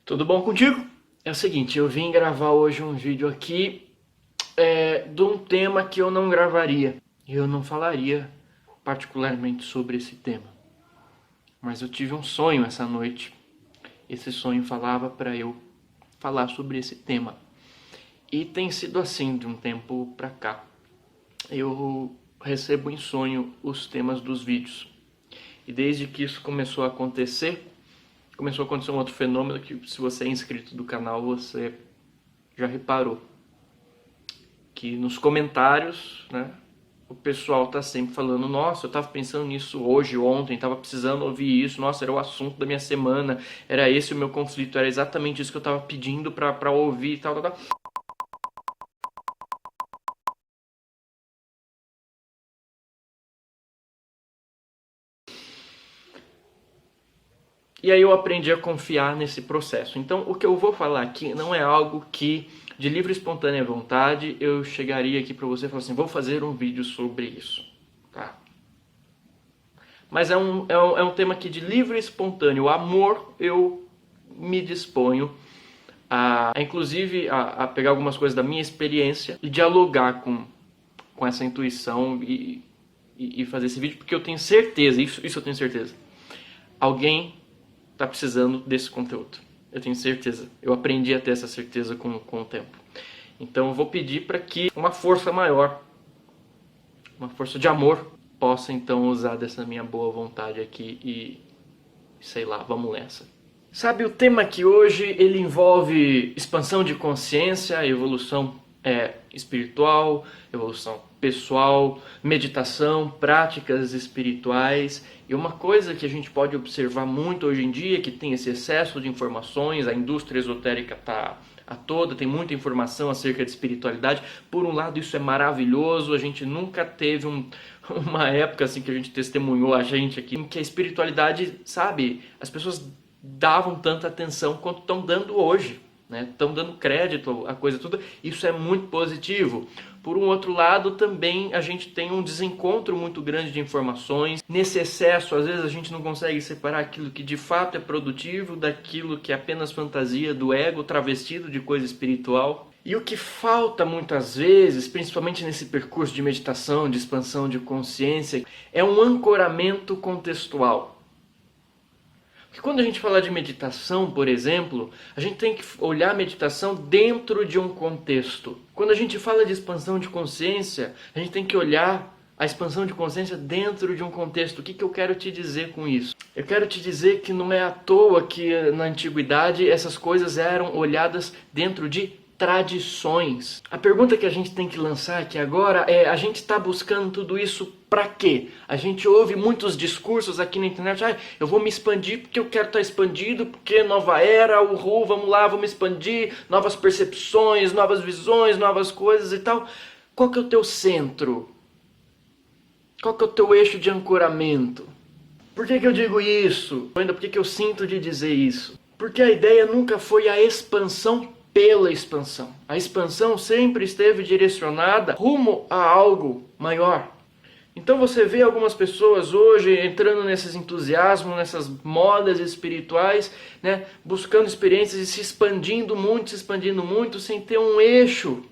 Tudo bom contigo? É o seguinte, eu vim gravar hoje um vídeo aqui de um tema que eu não gravaria. Eu não falaria particularmente sobre esse tema. Mas eu tive um sonho essa noite. Esse sonho falava para eu falar sobre esse tema. E tem sido assim de um tempo pra cá. Eu recebo em sonho os temas dos vídeos. E desde que isso começou a acontecer um outro fenômeno que, se você é inscrito do canal, você já reparou. Que nos comentários, né, o pessoal tá sempre falando: nossa, eu tava pensando nisso hoje, ontem, tava precisando ouvir isso, nossa, era o assunto da minha semana, era esse o meu conflito, era exatamente isso que eu tava pedindo pra ouvir e tal. E aí eu aprendi a confiar nesse processo. Então o que eu vou falar aqui não é algo que, de livre e espontânea vontade, eu chegaria aqui pra você e falar assim: vou fazer um vídeo sobre isso. Tá? Mas é um tema que, de livre e espontâneo amor, eu me disponho inclusive a pegar algumas coisas da minha experiência e dialogar com essa intuição e fazer esse vídeo, porque eu tenho certeza, isso eu tenho certeza, alguém está precisando desse conteúdo. Eu tenho certeza. Eu aprendi a ter essa certeza com o tempo. Então eu vou pedir para que uma força maior, uma força de amor, possa então usar dessa minha boa vontade aqui e, sei lá, vamos nessa. Sabe, o tema aqui hoje, ele envolve expansão de consciência, evolução espiritual, evolução pessoal, meditação, práticas espirituais. E uma coisa que a gente pode observar muito hoje em dia, que tem esse excesso de informações, a indústria esotérica está a toda, tem muita informação acerca de espiritualidade. Por um lado, isso é maravilhoso, a gente nunca teve uma época assim que a gente testemunhou, a gente aqui, em que a espiritualidade, sabe, as pessoas davam tanta atenção quanto estão dando hoje, né? Estão dando crédito à coisa toda. Isso é muito positivo. Por um outro lado, também a gente tem um desencontro muito grande de informações. Nesse excesso, às vezes a gente não consegue separar aquilo que de fato é produtivo daquilo que é apenas fantasia do ego travestido de coisa espiritual. E o que falta muitas vezes, principalmente nesse percurso de meditação, de expansão de consciência, é um ancoramento contextual. Porque quando a gente fala de meditação, por exemplo, a gente tem que olhar a meditação dentro de um contexto. Quando a gente fala de expansão de consciência, a gente tem que olhar a expansão de consciência dentro de um contexto. O que eu quero te dizer com isso? Eu quero te dizer que não é à toa que na antiguidade essas coisas eram olhadas dentro de tradições. A pergunta que a gente tem que lançar aqui agora é: a gente está buscando tudo isso para quê? A gente ouve muitos discursos aqui na internet: eu vou me expandir porque eu quero estar expandido, porque nova era, uhul, vamos lá, vamos expandir, novas percepções, novas visões, novas coisas e tal. Qual que é o teu centro? Qual que é o teu eixo de ancoramento? Por que eu digo isso? Ainda por que eu sinto de dizer isso? Porque a ideia nunca foi a expansão pela expansão. A expansão sempre esteve direcionada rumo a algo maior. Então você vê algumas pessoas hoje entrando nesses entusiasmos, nessas modas espirituais, né, buscando experiências e se expandindo muito, sem ter um eixo.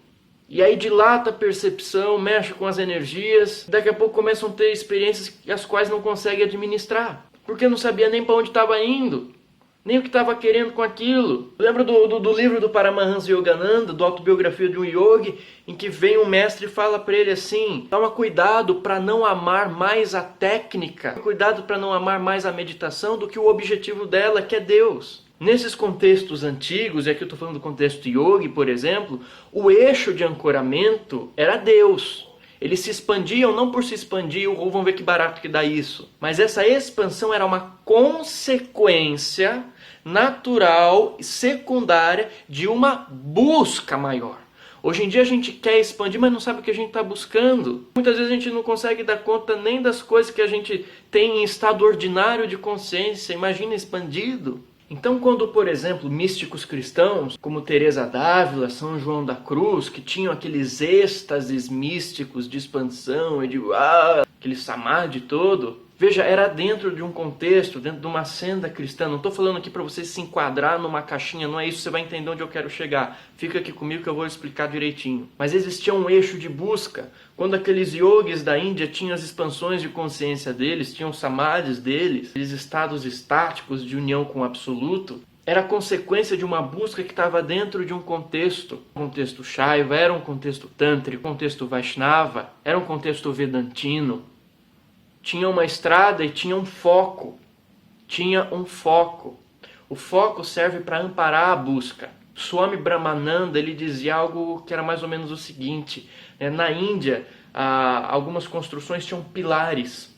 E aí dilata a percepção, mexe com as energias, daqui a pouco começam a ter experiências as quais não conseguem administrar, porque não sabia nem para onde estava indo, nem o que estava querendo com aquilo. Lembra do livro do Paramahansa Yogananda, do Autobiografia de um Yogi, em que vem um mestre e fala para ele assim: toma cuidado para não amar mais a técnica, cuidado para não amar mais a meditação do que o objetivo dela, que é Deus. Nesses contextos antigos, e aqui eu estou falando do contexto yogi, por exemplo, o eixo de ancoramento era Deus. Eles se expandiam não por se expandir, ou vamos ver que barato que dá isso. Mas essa expansão era uma consequência natural e secundária de uma busca maior. Hoje em dia a gente quer expandir, mas não sabe o que a gente está buscando. Muitas vezes a gente não consegue dar conta nem das coisas que a gente tem em estado ordinário de consciência. Imagina expandido. Então, quando, por exemplo, místicos cristãos, como Teresa d'Ávila, São João da Cruz, que tinham aqueles êxtases místicos de expansão e de aquele samadhi todo, Veja, era dentro de um contexto, dentro de uma senda cristã. Não estou falando aqui para você se enquadrar numa caixinha, não é isso, você vai entender onde eu quero chegar. Fica aqui comigo que eu vou explicar direitinho. Mas existia um eixo de busca. Quando aqueles yogis da Índia tinham as expansões de consciência deles, tinham os samadhis deles, aqueles estados estáticos de união com o absoluto, era consequência de uma busca que estava dentro de um contexto. Um contexto Shaiva, era um contexto Tântrico, um contexto Vaishnava, era um contexto Vedantino. Tinha uma estrada e tinha um foco. Tinha um foco. O foco serve para amparar a busca. Swami Brahmananda, ele dizia algo que era mais ou menos o seguinte. Na Índia, algumas construções tinham pilares.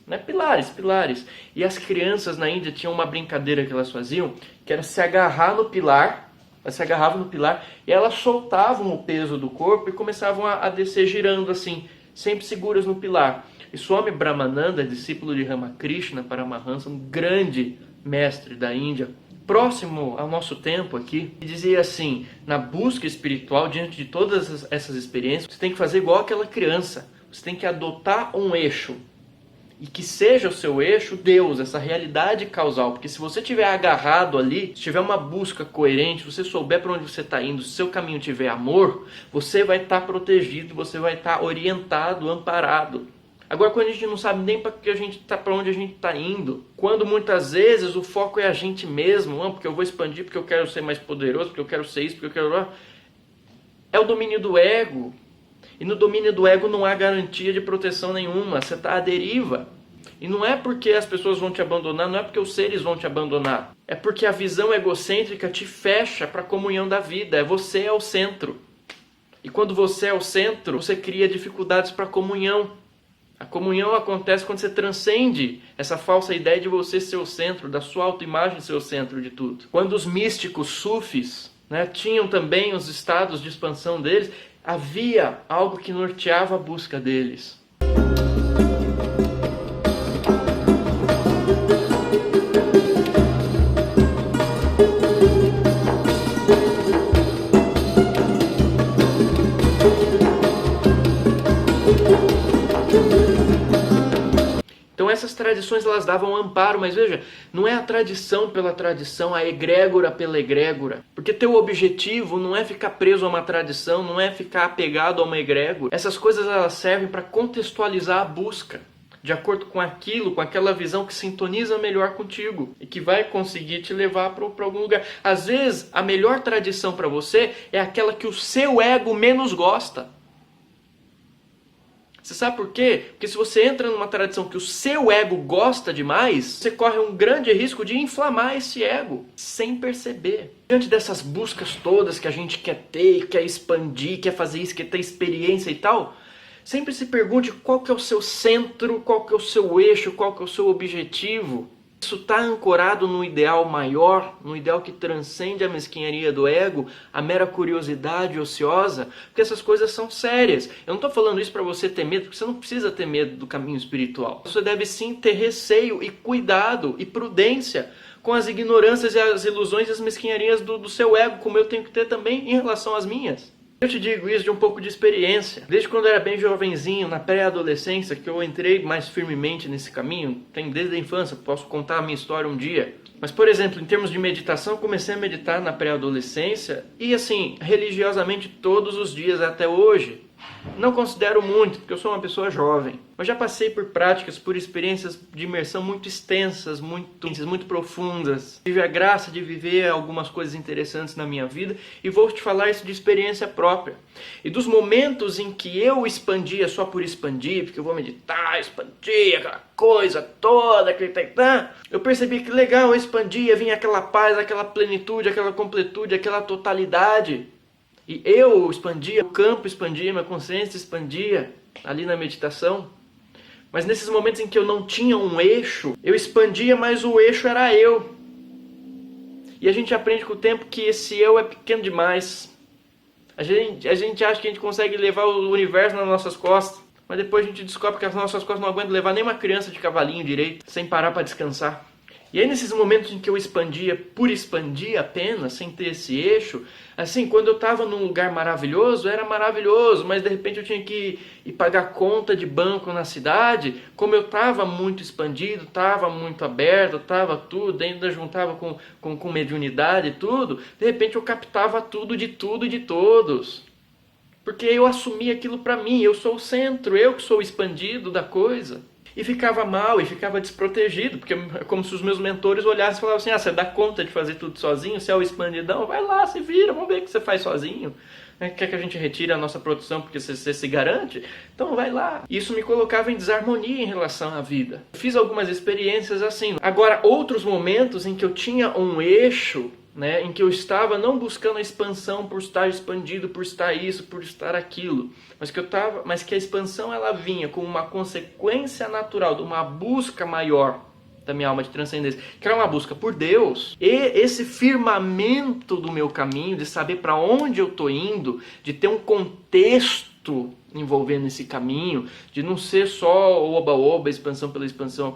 Pilares. E as crianças na Índia tinham uma brincadeira que elas faziam, que era se agarrar no pilar. Elas se agarravam no pilar e elas soltavam o peso do corpo e começavam a descer girando assim, sempre seguras no pilar. E Swami Brahmananda, discípulo de Ramakrishna Paramahansa, um grande mestre da Índia, próximo ao nosso tempo aqui, dizia assim, na busca espiritual, diante de todas essas experiências, você tem que fazer igual aquela criança, você tem que adotar um eixo, e que seja o seu eixo Deus, essa realidade causal, porque se você estiver agarrado ali, se tiver uma busca coerente, se você souber para onde você está indo, se seu caminho tiver amor, você vai estar protegido, você vai estar orientado, amparado. Agora, quando a gente não sabe nem para onde a gente está indo, quando muitas vezes o foco é a gente mesmo, porque eu vou expandir, porque eu quero ser mais poderoso, porque eu quero ser isso, porque eu quero... É o domínio do ego. E no domínio do ego não há garantia de proteção nenhuma, você está à deriva. E não é porque as pessoas vão te abandonar, não é porque os seres vão te abandonar. É porque a visão egocêntrica te fecha para a comunhão da vida, você é o centro. E quando você é o centro, você cria dificuldades para a comunhão. A comunhão acontece quando você transcende essa falsa ideia de você ser o centro, da sua autoimagem ser o centro de tudo. Quando os místicos sufis, tinham também os estados de expansão deles, havia algo que norteava a busca deles. Então essas tradições elas davam amparo, mas veja, não é a tradição pela tradição, a egrégora pela egrégora. Porque teu objetivo não é ficar preso a uma tradição, não é ficar apegado a uma egrégora. Essas coisas elas servem para contextualizar a busca, de acordo com aquilo, com aquela visão que sintoniza melhor contigo e que vai conseguir te levar para algum lugar. Às vezes, a melhor tradição para você é aquela que o seu ego menos gosta. Você sabe por quê? Porque se você entra numa tradição que o seu ego gosta demais, você corre um grande risco de inflamar esse ego, sem perceber. Diante dessas buscas todas que a gente quer ter, quer expandir, quer fazer isso, quer ter experiência e tal, sempre se pergunte qual que é o seu centro, qual que é o seu eixo, qual que é o seu objetivo. Isso está ancorado no ideal maior, no ideal que transcende a mesquinharia do ego, a mera curiosidade ociosa, porque essas coisas são sérias. Eu não estou falando isso para você ter medo, porque você não precisa ter medo do caminho espiritual. Você deve sim ter receio e cuidado e prudência com as ignorâncias e as ilusões e as mesquinharias do seu ego, como eu tenho que ter também em relação às minhas. Eu te digo isso de um pouco de experiência. Desde quando eu era bem jovenzinho, na pré-adolescência, que eu entrei mais firmemente nesse caminho, tem desde a infância, posso contar a minha história um dia. Mas, por exemplo, em termos de meditação, eu comecei a meditar na pré-adolescência e, assim, religiosamente todos os dias até hoje. Não considero muito, porque eu sou uma pessoa jovem. Mas já passei por práticas, por experiências de imersão muito extensas, muito profundas. Tive a graça de viver algumas coisas interessantes na minha vida e vou te falar isso de experiência própria. E dos momentos em que eu expandia só por expandir, porque eu vou meditar, expandir, aquela coisa toda, eu percebi que legal, eu expandia, vinha aquela paz, aquela plenitude, aquela completude, aquela totalidade. E eu expandia, o campo expandia, minha consciência expandia ali na meditação. Mas nesses momentos em que eu não tinha um eixo, eu expandia, mas o eixo era eu. E a gente aprende com o tempo que esse eu é pequeno demais. A gente acha que a gente consegue levar o universo nas nossas costas, mas depois a gente descobre que as nossas costas não aguentam levar nem uma criança de cavalinho direito, sem parar para descansar. E aí nesses momentos em que eu expandia por expandir apenas, sem ter esse eixo, assim, quando eu estava num lugar maravilhoso, era maravilhoso, mas de repente eu tinha que ir pagar conta de banco na cidade, como eu estava muito expandido, estava muito aberto, estava tudo, ainda juntava com mediunidade e tudo, de repente eu captava tudo e de todos. Porque eu assumi aquilo para mim, eu sou o centro, eu que sou o expandido da coisa. E ficava mal, e ficava desprotegido, porque é como se os meus mentores olhassem e falavam assim, você dá conta de fazer tudo sozinho, você é o expandidão, vai lá, se vira, vamos ver o que você faz sozinho. Quer que a gente retire a nossa produção porque você se garante? Então vai lá. Isso me colocava em desarmonia em relação à vida. Fiz algumas experiências assim. Agora, outros momentos em que eu tinha um eixo, né, em que eu estava não buscando a expansão por estar expandido, por estar isso, por estar aquilo, mas que a expansão ela vinha como uma consequência natural de uma busca maior da minha alma de transcendência, que era uma busca por Deus, e esse firmamento do meu caminho, de saber para onde eu estou indo, de ter um contexto envolvendo esse caminho, de não ser só oba-oba, expansão pela expansão,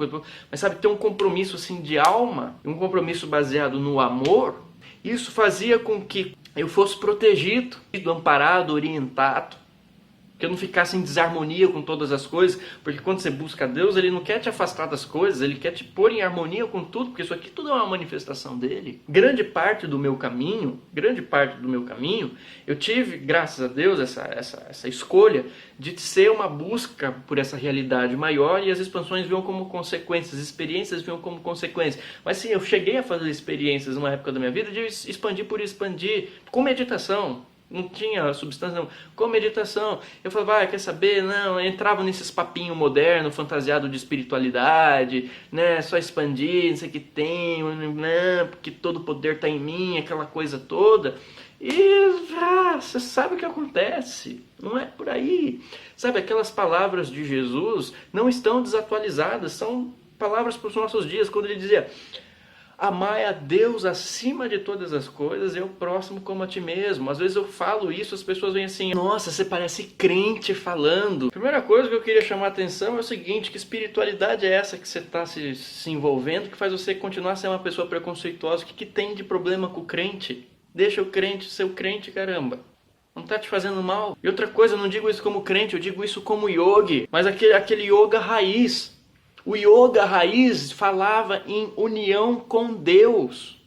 mas sabe, ter um compromisso assim de alma, um compromisso baseado no amor. Isso fazia com que eu fosse protegido, amparado, orientado, que eu não ficasse em desarmonia com todas as coisas, porque quando você busca Deus, Ele não quer te afastar das coisas, Ele quer te pôr em harmonia com tudo, porque isso aqui tudo é uma manifestação dEle. Grande parte do meu caminho, eu tive, graças a Deus, essa escolha de ser uma busca por essa realidade maior, e as expansões vinham como consequências, as experiências vinham como consequência. Mas sim, eu cheguei a fazer experiências numa época da minha vida de expandir por expandir, com meditação. Não tinha substância não. Com meditação, eu falava, quer saber? Não, eu entrava nesses papinhos modernos, fantasiado de espiritualidade, né? Só expandir, não sei o que tem, não, porque todo o poder está em mim, aquela coisa toda. E você sabe o que acontece, não é por aí. Sabe, aquelas palavras de Jesus não estão desatualizadas, são palavras para os nossos dias, quando ele dizia: amai a Deus acima de todas as coisas e o próximo como a ti mesmo. Às vezes eu falo isso, as pessoas vêm assim, nossa, você parece crente falando. A primeira coisa que eu queria chamar a atenção é o seguinte, que espiritualidade é essa que você está se envolvendo, que faz você continuar a ser uma pessoa preconceituosa? O que tem de problema com o crente? Deixa o crente ser o crente, caramba. Não está te fazendo mal. E outra coisa, eu não digo isso como crente, eu digo isso como yogi, mas aquele yoga raiz. O yoga raiz falava em união com Deus.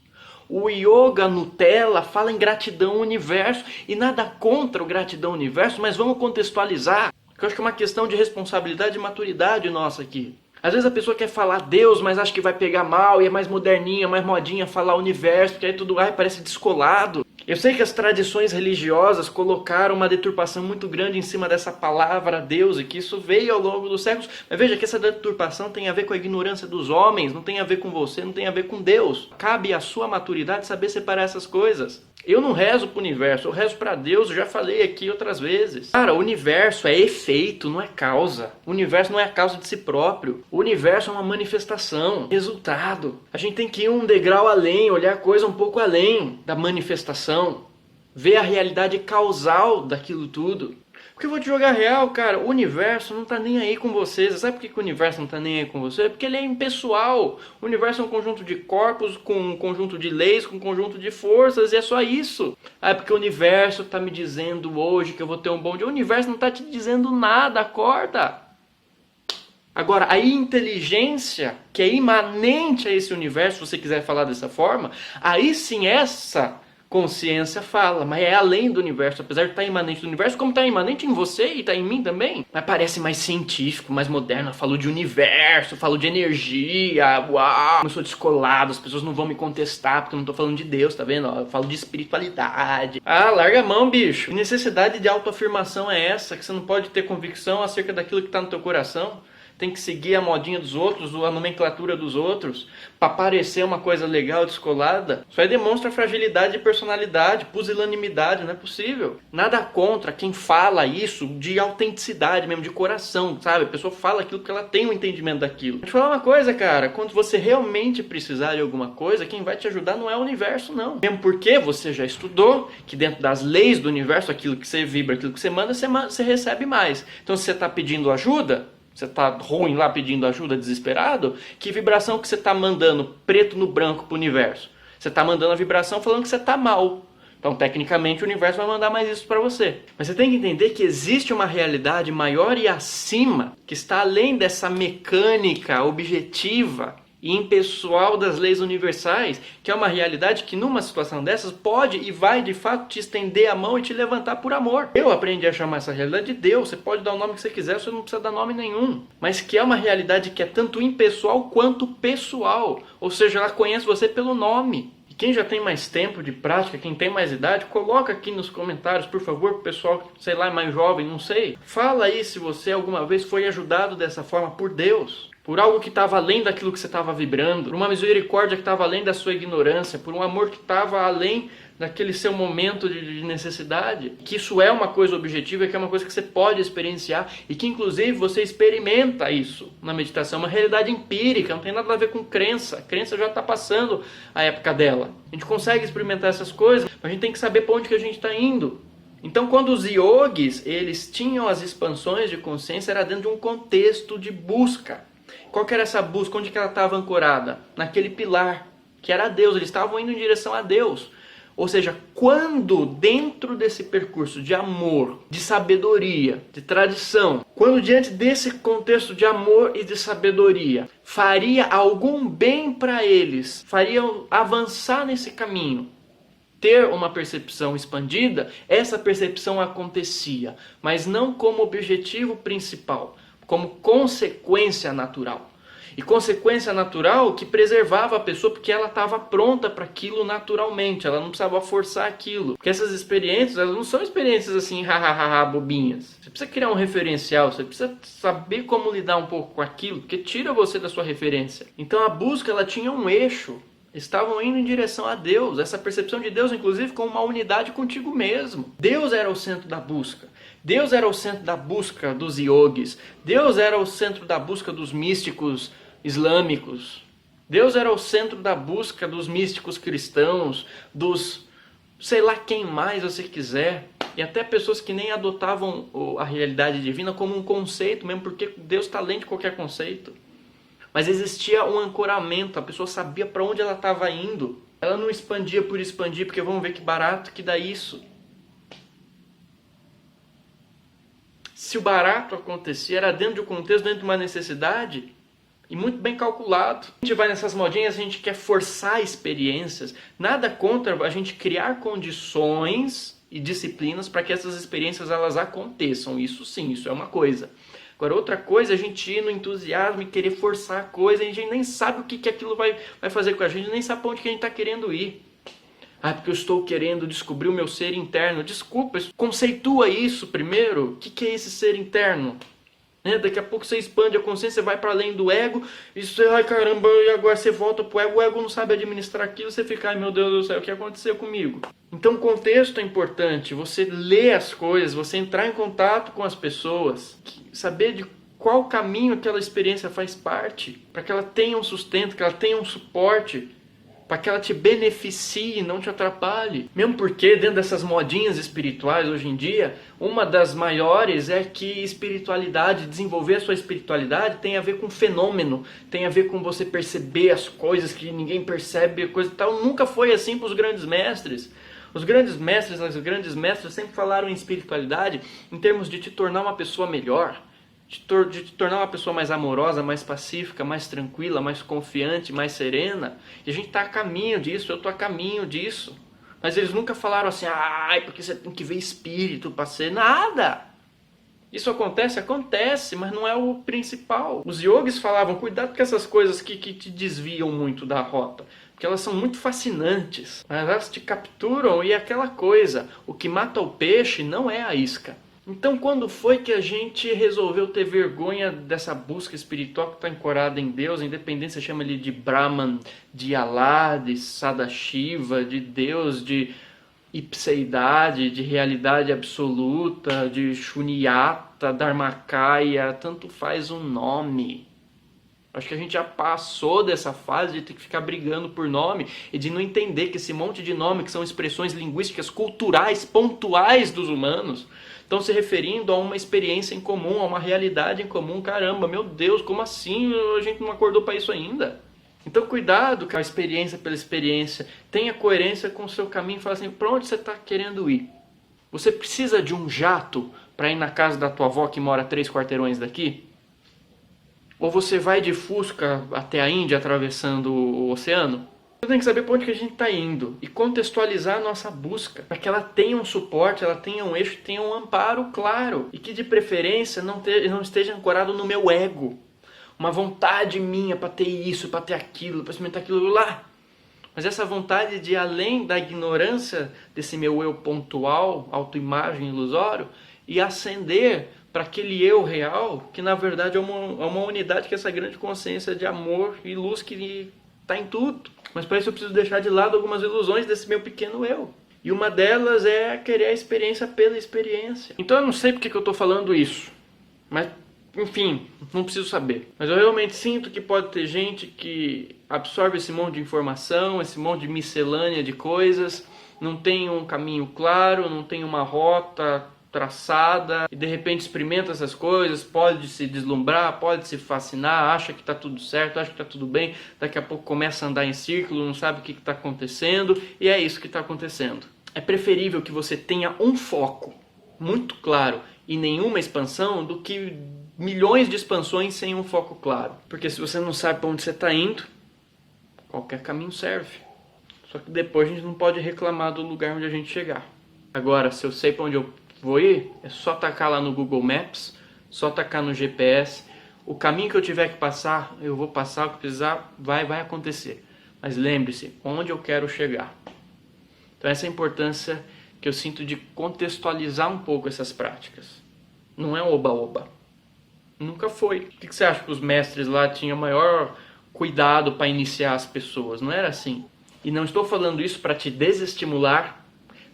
O yoga Nutella fala em gratidão ao universo. E nada contra o gratidão ao universo, mas vamos contextualizar. Eu acho que é uma questão de responsabilidade e maturidade nossa aqui. Às vezes a pessoa quer falar Deus, mas acha que vai pegar mal e é mais moderninha, mais modinha falar universo, porque aí tudo parece descolado. Eu sei que as tradições religiosas colocaram uma deturpação muito grande em cima dessa palavra Deus e que isso veio ao longo dos séculos. Mas veja que essa deturpação tem a ver com a ignorância dos homens, não tem a ver com você, não tem a ver com Deus. Cabe à sua maturidade saber separar essas coisas. Eu não rezo para o universo, eu rezo para Deus, eu já falei aqui outras vezes. Cara, o universo é efeito, não é causa. O universo não é a causa de si próprio. O universo é uma manifestação, resultado. A gente tem que ir um degrau além, olhar a coisa um pouco além da manifestação. Ver a realidade causal daquilo tudo. Porque eu vou te jogar real, cara, o universo não tá nem aí com você. Você sabe por que o universo não tá nem aí com você? Porque ele é impessoal. O universo é um conjunto de corpos, com um conjunto de leis, com um conjunto de forças, e é só isso. É porque o universo tá me dizendo hoje que eu vou ter um bom dia. O universo não tá te dizendo nada, acorda. Agora, a inteligência, que é imanente a esse universo, se você quiser falar dessa forma, aí sim essa consciência fala, mas é além do universo, apesar de estar imanente do universo, como está imanente em você e está em mim também. Mas parece mais científico, mais moderno, falou de universo, falou de energia, uau, eu sou descolado, as pessoas não vão me contestar porque eu não estou falando de Deus, tá vendo? Eu falo de espiritualidade. Larga a mão, bicho. Que necessidade de autoafirmação é essa, que você não pode ter convicção acerca daquilo que está no teu coração? Tem que seguir a modinha dos outros, a nomenclatura dos outros, para parecer uma coisa legal, descolada. Isso aí demonstra fragilidade de personalidade, pusilanimidade, não é possível. Nada contra quem fala isso de autenticidade mesmo, de coração, sabe? A pessoa fala aquilo porque ela tem um entendimento daquilo. Vou te falar uma coisa, cara, quando você realmente precisar de alguma coisa, quem vai te ajudar não é o universo, não. Mesmo porque você já estudou que dentro das leis do universo, aquilo que você vibra, aquilo que você manda, você recebe mais. Então se você está pedindo ajuda, Você está ruim lá pedindo ajuda, desesperado? Que vibração que você está mandando preto no branco para o universo? Você está mandando a vibração falando que você está mal. Então, tecnicamente, o universo vai mandar mais isso para você. Mas você tem que entender que existe uma realidade maior e acima, que está além dessa mecânica objetiva e impessoal das leis universais, que é uma realidade que numa situação dessas pode e vai de fato te estender a mão e te levantar por amor. Eu aprendi a chamar essa realidade de Deus. Você pode dar o nome que você quiser, você não precisa dar nome nenhum. Mas que é uma realidade que é tanto impessoal quanto pessoal. Ou seja, ela conhece você pelo nome. E quem já tem mais tempo de prática, quem tem mais idade, coloca aqui nos comentários, por favor, pro pessoal, sei lá, mais jovem, não sei. Fala aí se você alguma vez foi ajudado dessa forma por Deus. Por algo que estava além daquilo que você estava vibrando. Por uma misericórdia que estava além da sua ignorância. Por um amor que estava além daquele seu momento de necessidade. Que isso é uma coisa objetiva, que é uma coisa que você pode experienciar. E que inclusive você experimenta isso na meditação. Uma realidade empírica, não tem nada a ver com crença. A crença já está passando a época dela. A gente consegue experimentar essas coisas, mas a gente tem que saber para onde que a gente está indo. Então, quando os yogis, eles tinham as expansões de consciência, era dentro de um contexto de busca. Qual que era essa busca? Onde que ela estava ancorada? Naquele pilar, que era Deus. Eles estavam indo em direção a Deus. Ou seja, quando dentro desse percurso de amor, de sabedoria, de tradição, quando diante desse contexto de amor e de sabedoria, faria algum bem para eles, fariam avançar nesse caminho, ter uma percepção expandida, essa percepção acontecia, mas não como objetivo principal, como consequência natural. E consequência natural que preservava a pessoa porque ela estava pronta para aquilo naturalmente, ela não precisava forçar aquilo. Porque essas experiências, elas não são experiências assim, bobinhas. Você precisa criar um referencial, você precisa saber como lidar um pouco com aquilo, porque tira você da sua referência. Então a busca, ela tinha um eixo. Estavam indo em direção a Deus, essa percepção de Deus, inclusive, como uma unidade contigo mesmo. Deus era o centro da busca. Deus era o centro da busca dos yogis. Deus era o centro da busca dos místicos islâmicos. Deus era o centro da busca dos místicos cristãos, dos sei lá quem mais você quiser. E até pessoas que nem adotavam a realidade divina como um conceito mesmo, porque Deus está além de qualquer conceito. Mas existia um ancoramento, a pessoa sabia para onde ela estava indo. Ela não expandia por expandir, porque vamos ver que barato que dá isso. Se o barato acontecia, era dentro de um contexto, dentro de uma necessidade, e muito bem calculado. A gente vai nessas modinhas, a gente quer forçar experiências. Nada contra a gente criar condições e disciplinas para que essas experiências elas aconteçam. Isso sim, isso é uma coisa. Agora, outra coisa é a gente ir no entusiasmo e querer forçar a coisa, e a gente nem sabe o que aquilo vai fazer com a gente, nem sabe para onde que a gente está querendo ir. Ah, porque eu estou querendo descobrir o meu ser interno. Desculpa, conceitua isso primeiro. O que é esse ser interno? Né? Daqui a pouco você expande a consciência, você vai para além do ego, e você, ai caramba, e agora você volta pro ego, o ego não sabe administrar aquilo, você fica, ai meu Deus do céu, o que aconteceu comigo? Então o contexto é importante, você ler as coisas, você entrar em contato com as pessoas, saber de qual caminho aquela experiência faz parte, para que ela tenha um sustento, que ela tenha um suporte, para que ela te beneficie e não te atrapalhe. Mesmo porque dentro dessas modinhas espirituais hoje em dia, uma das maiores é que espiritualidade, desenvolver a sua espiritualidade tem a ver com fenômeno, tem a ver com você perceber as coisas que ninguém percebe, coisa e tal. Nunca foi assim para os grandes mestres. Os grandes mestres, as grandes mestras sempre falaram em espiritualidade em termos de te tornar uma pessoa melhor, de te tornar uma pessoa mais amorosa, mais pacífica, mais tranquila, mais confiante, mais serena. E a gente está a caminho disso, eu estou a caminho disso. Mas eles nunca falaram assim, ai, porque você tem que ver espírito para ser nada. Isso acontece? Acontece, mas não é o principal. Os yogis falavam, cuidado com essas coisas que te desviam muito da rota. Porque elas são muito fascinantes. Elas te capturam e é aquela coisa, o que mata o peixe não é a isca. Então, quando foi que a gente resolveu ter vergonha dessa busca espiritual que está ancorada em Deus, independente, você chama ele de Brahman, de Alá, de Sadashiva, de Deus, de ipseidade, de realidade absoluta, de Shunyata, Dharmakaya, tanto faz o nome. Acho que a gente já passou dessa fase de ter que ficar brigando por nome e de não entender que esse monte de nome, que são expressões linguísticas, culturais, pontuais dos humanos, estão se referindo a uma experiência em comum, a uma realidade em comum. Caramba, meu Deus, como assim a gente não acordou para isso ainda? Então cuidado com a experiência pela experiência, tenha coerência com o seu caminho, fala assim, para onde você está querendo ir? Você precisa de um jato para ir na casa da tua avó que mora 3 quarteirões daqui? Ou você vai de Fusca até a Índia atravessando o oceano? Você tem que saber para onde que a gente está indo e contextualizar a nossa busca, para que ela tenha um suporte, ela tenha um eixo, tenha um amparo claro e que de preferência não esteja ancorado no meu ego. Uma vontade minha para ter isso, para ter aquilo, para experimentar aquilo lá. Mas essa vontade de, além da ignorância desse meu eu pontual, autoimagem ilusório, e ascender para aquele eu real, que na verdade é uma unidade, que é essa grande consciência de amor e luz que está em tudo. Mas para isso eu preciso deixar de lado algumas ilusões desse meu pequeno eu. E uma delas é querer a experiência pela experiência. Então eu não sei porque que eu estou falando isso, mas enfim, não preciso saber. Mas eu realmente sinto que pode ter gente que absorve esse monte de informação, esse monte de miscelânea de coisas, não tem um caminho claro, não tem uma rota traçada, e de repente experimenta essas coisas, pode se deslumbrar, pode se fascinar, acha que está tudo certo, acha que está tudo bem, daqui a pouco começa a andar em círculo, não sabe o que está acontecendo, e é isso que está acontecendo. É preferível que você tenha um foco muito claro e nenhuma expansão do que milhões de expansões sem um foco claro. Porque se você não sabe para onde você está indo, qualquer caminho serve. Só que depois a gente não pode reclamar do lugar onde a gente chegar. Agora, se eu sei para onde eu vou ir, é só tacar lá no Google Maps, só tacar no GPS. O caminho que eu tiver que passar, eu vou passar, o que precisar, vai acontecer. Mas lembre-se, onde eu quero chegar. Então essa é a importância que eu sinto de contextualizar um pouco essas práticas. Não é oba-oba. Nunca foi. O que você acha que os mestres lá tinham maior cuidado para iniciar as pessoas? Não era assim. E não estou falando isso para te desestimular.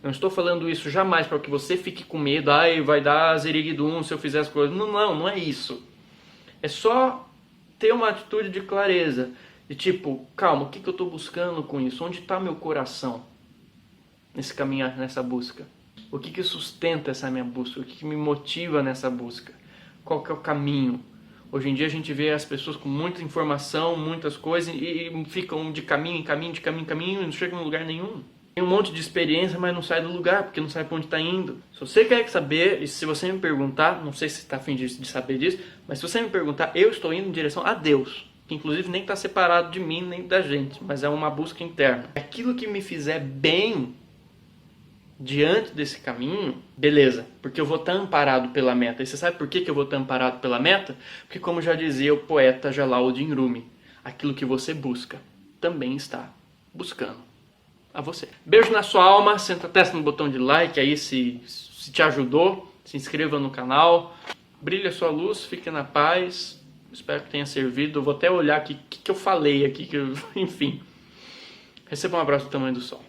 Não estou falando isso jamais para que você fique com medo. Ai, vai dar ziriguidum se eu fizer as coisas. Não é isso. É só ter uma atitude de clareza. De tipo, calma, o que eu estou buscando com isso? Onde está meu coração nesse caminhar, nessa busca? O que sustenta essa minha busca? O que me motiva nessa busca? Qual que é o caminho? Hoje em dia a gente vê as pessoas com muita informação, muitas coisas, e ficam de caminho em caminho, e não chegam em lugar nenhum. Tem um monte de experiência, mas não sai do lugar, porque não sabe para onde está indo. Se você quer saber, e se você me perguntar, não sei se você está afim de saber disso, mas se você me perguntar, eu estou indo em direção a Deus, que inclusive nem está separado de mim, nem da gente, mas é uma busca interna. Aquilo que me fizer bem diante desse caminho, beleza, porque eu vou estar amparado pela meta. E você sabe por que eu vou estar amparado pela meta? Porque, como já dizia o poeta Jalaluddin Rumi, aquilo que você busca também está buscando a você. Beijo na sua alma, senta a testa no botão de like aí se te ajudou, se inscreva no canal, brilhe a sua luz, fique na paz, espero que tenha servido. Eu vou até olhar aqui o que eu falei aqui, enfim. Receba um abraço do tamanho do sol.